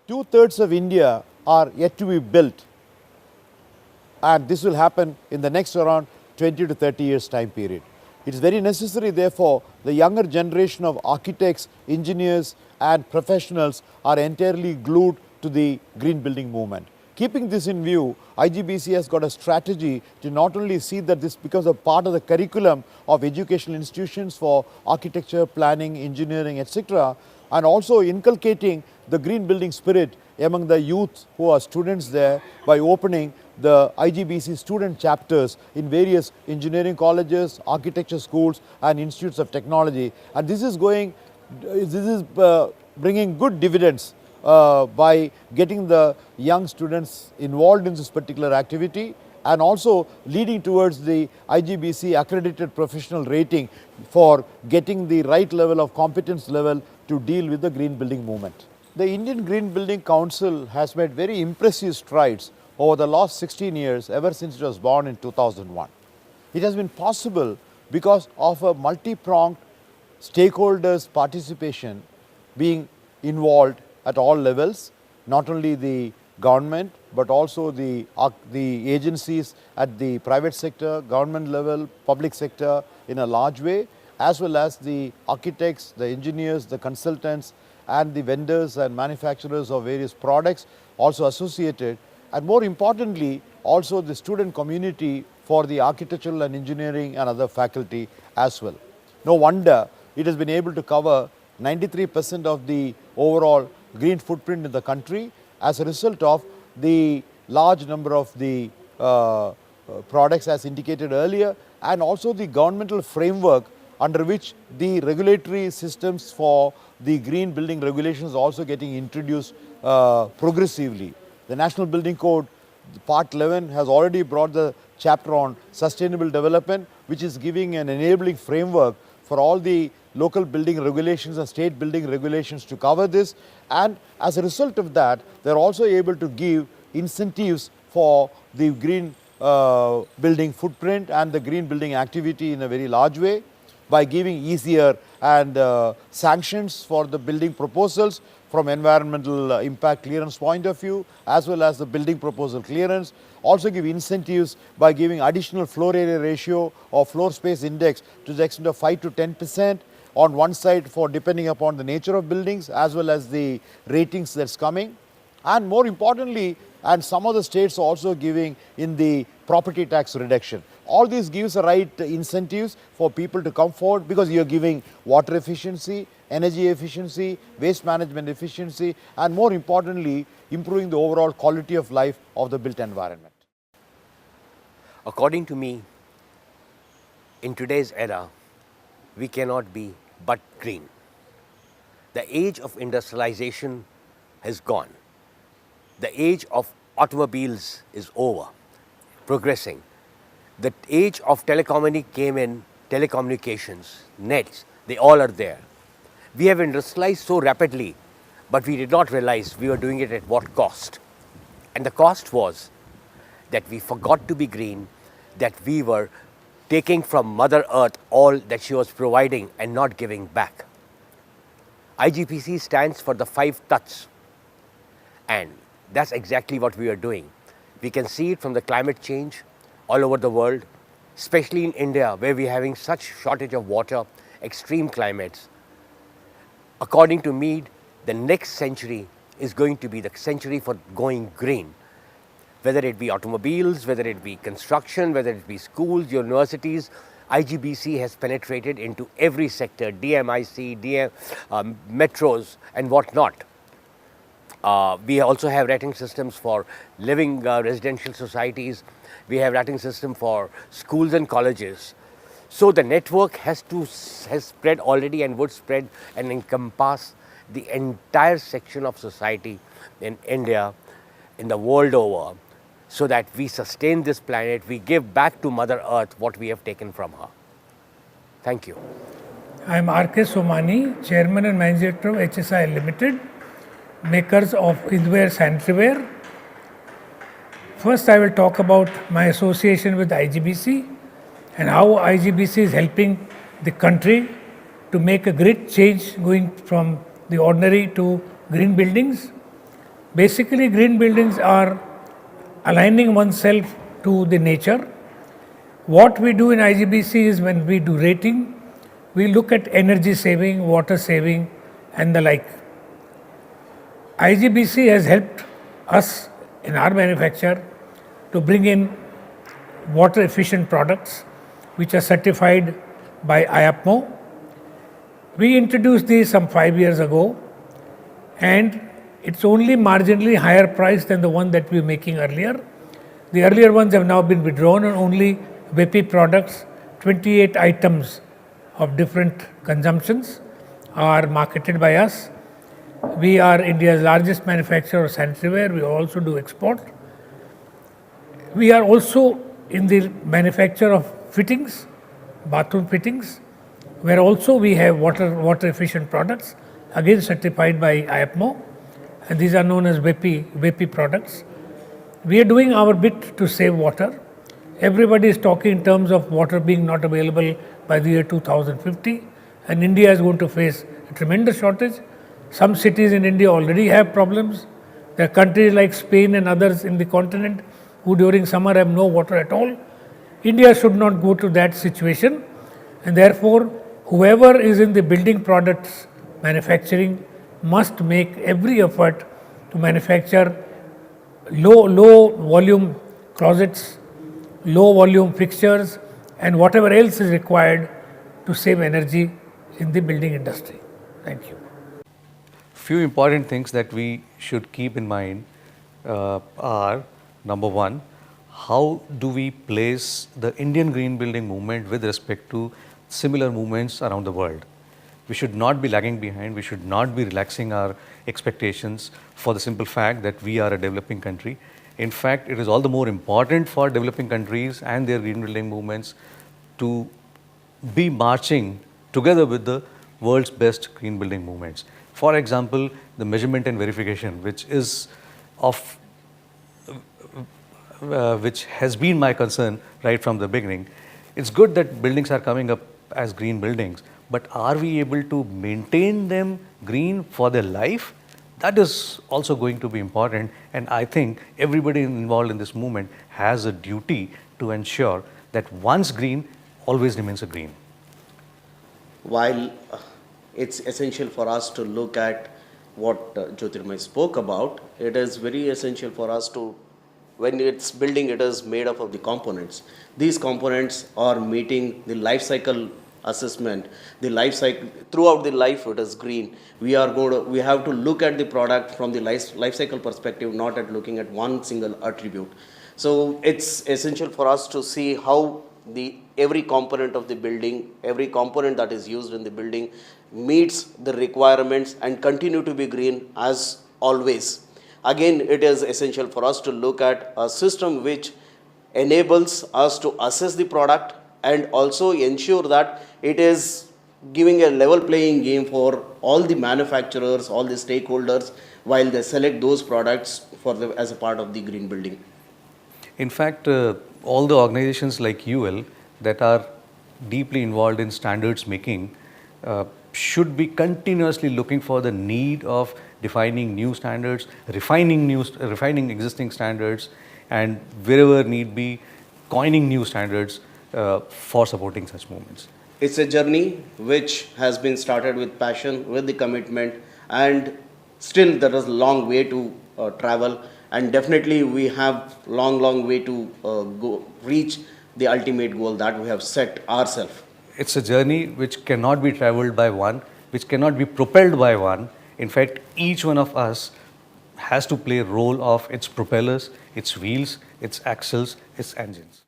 2/3 of India are yet to be built, and this will happen in the next around 20 to 30 years time period. It is very necessary, therefore, the younger generation of architects, engineers and professionals are entirely glued to the green building movement. Keeping this in view, IGBC has got a strategy to not only see that this becomes a part of the curriculum of educational institutions for architecture, planning, engineering, etc., and also inculcating the green building spirit among the youth who are students there by opening the IGBC student chapters in various engineering colleges, architecture schools and institutes of technology. And this is bringing good dividends by getting the young students involved in this particular activity and also leading towards the IGBC accredited professional rating for getting the right level of competence level to deal with the green building movement. The Indian Green Building Council has made very impressive strides over the last 16 years ever since it was born in 2001. It has been possible because of a multi-pronged stakeholders' participation being involved at all levels, not only the government but also the agencies at the private sector, government level, public sector in a large way, as well as the architects, the engineers, the consultants and the vendors and manufacturers of various products also associated, and more importantly also the student community for the architectural and engineering and other faculty as well. No wonder it has been able to cover 93% of the overall green footprint in the country as a result of the large number of the products as indicated earlier, and also the governmental framework under which the regulatory systems for the green building regulations also getting introduced progressively. The National Building Code Part 11 has already brought the chapter on sustainable development, which is giving an enabling framework for all the local building regulations and state building regulations to cover this, and as a result of that they are also able to give incentives for the green building footprint and the green building activity in a very large way by giving easier and sanctions for the building proposals from environmental impact clearance point of view, as well as the building proposal clearance. Also give incentives by giving additional floor area ratio or floor space index to the extent of 5 to 10% on one side for depending upon the nature of buildings as well as the ratings that's coming. And more importantly, and some of the states also giving in the property tax reduction. All this gives the right incentives for people to come forward because you are giving water efficiency, energy efficiency, waste management efficiency, and more importantly, improving the overall quality of life of the built environment. According to me, in today's era, we cannot be but green. The age of industrialization has gone. The age of automobiles is over, progressing. The age of telecommunications, nets, they all are there. We have industrialized so rapidly, but we did not realize we were doing it at what cost. And the cost was that we forgot to be green, that we were taking from Mother Earth all that she was providing and not giving back. IGBC stands for the 5 Tats, and that's exactly what we are doing. We can see it from the climate change all over the world, especially in India where we are having such shortage of water, extreme climates. According to Mead, the next century is going to be the century for going green. Whether it be automobiles, whether it be construction, whether it be schools, universities, IGBC has penetrated into every sector, DMIC, metros and whatnot. We also have rating systems for living residential societies. We have rating system for schools and colleges. So the network has spread already and would spread and encompass the entire section of society in India, in the world over, so that we sustain this planet, we give back to Mother Earth what we have taken from her. Thank you. I am R.K. Somany, Chairman and Managing Director of HSIL Limited, makers of Uberoi sanitaryware. First, I will talk about my association with IGBC and how IGBC is helping the country to make a great change going from the ordinary to green buildings. Basically, green buildings are aligning oneself to the nature. What we do in IGBC is when we do rating, we look at energy saving, water saving, and the like. IGBC has helped us in our manufacture to bring in water efficient products which are certified by IAPMO. We introduced these some 5 years ago, and it's only marginally higher price than the one that we were making earlier. The earlier ones have now been withdrawn, and only WEPI products, 28 items of different consumptions are marketed by us. We are India's largest manufacturer of sanitary ware. We also do export. We are also in the manufacture of fittings, bathroom fittings, where also we have water efficient products, again certified by IAPMO, and these are known as WEPI products. We are doing our bit to save water. Everybody is talking in terms of water being not available by the year 2050, and India is going to face a tremendous shortage. Some cities in India already have problems. There are countries like Spain and others in the continent who during summer have no water at all. India should not go to that situation, and therefore whoever is in the building products manufacturing must make every effort to manufacture low volume closets, low volume fixtures, and whatever else is required to save energy in the building industry. Thank you. Few important things that we should keep in mind are, number one, how do we place the Indian green building movement with respect to similar movements around the world? We should not be lagging behind. We should not be relaxing our expectations for the simple fact that we are a developing country. In fact, it is all the more important for developing countries and their green building movements to be marching together with the world's best green building movements. For example, the measurement and verification, which has been my concern right from the beginning. It's good that buildings are coming up as green buildings, but are we able to maintain them green for their life? That is also going to be important, and I think everybody involved in this movement has a duty to ensure that once green, always remains a green. While it's essential for us to look at what Jyotirmay spoke about, it is very essential for us to, when it's building, it is made up of the components. These components are meeting the life cycle assessment, the life cycle, throughout the life it is green. We have to look at the product from the life cycle perspective, not at looking at one single attribute. So it's essential for us to see how every component of the building, every component that is used in the building meets the requirements and continue to be green as always. Again, it is essential for us to look at a system which enables us to assess the product and also ensure that it is giving a level playing game for all the manufacturers, all the stakeholders, while they select those products as a part of the green building. In fact, all the organizations like UL that are deeply involved in standards making should be continuously looking for the need of defining new standards, refining existing standards, and wherever need be, coining new standards for supporting such movements. It's a journey which has been started with passion, with the commitment, and still there is a long way to travel, and definitely we have long way to reach the ultimate goal that we have set ourselves. It's a journey which cannot be traveled by one, which cannot be propelled by one. In fact, each one of us has to play a role of its propellers, its wheels, its axles, its engines.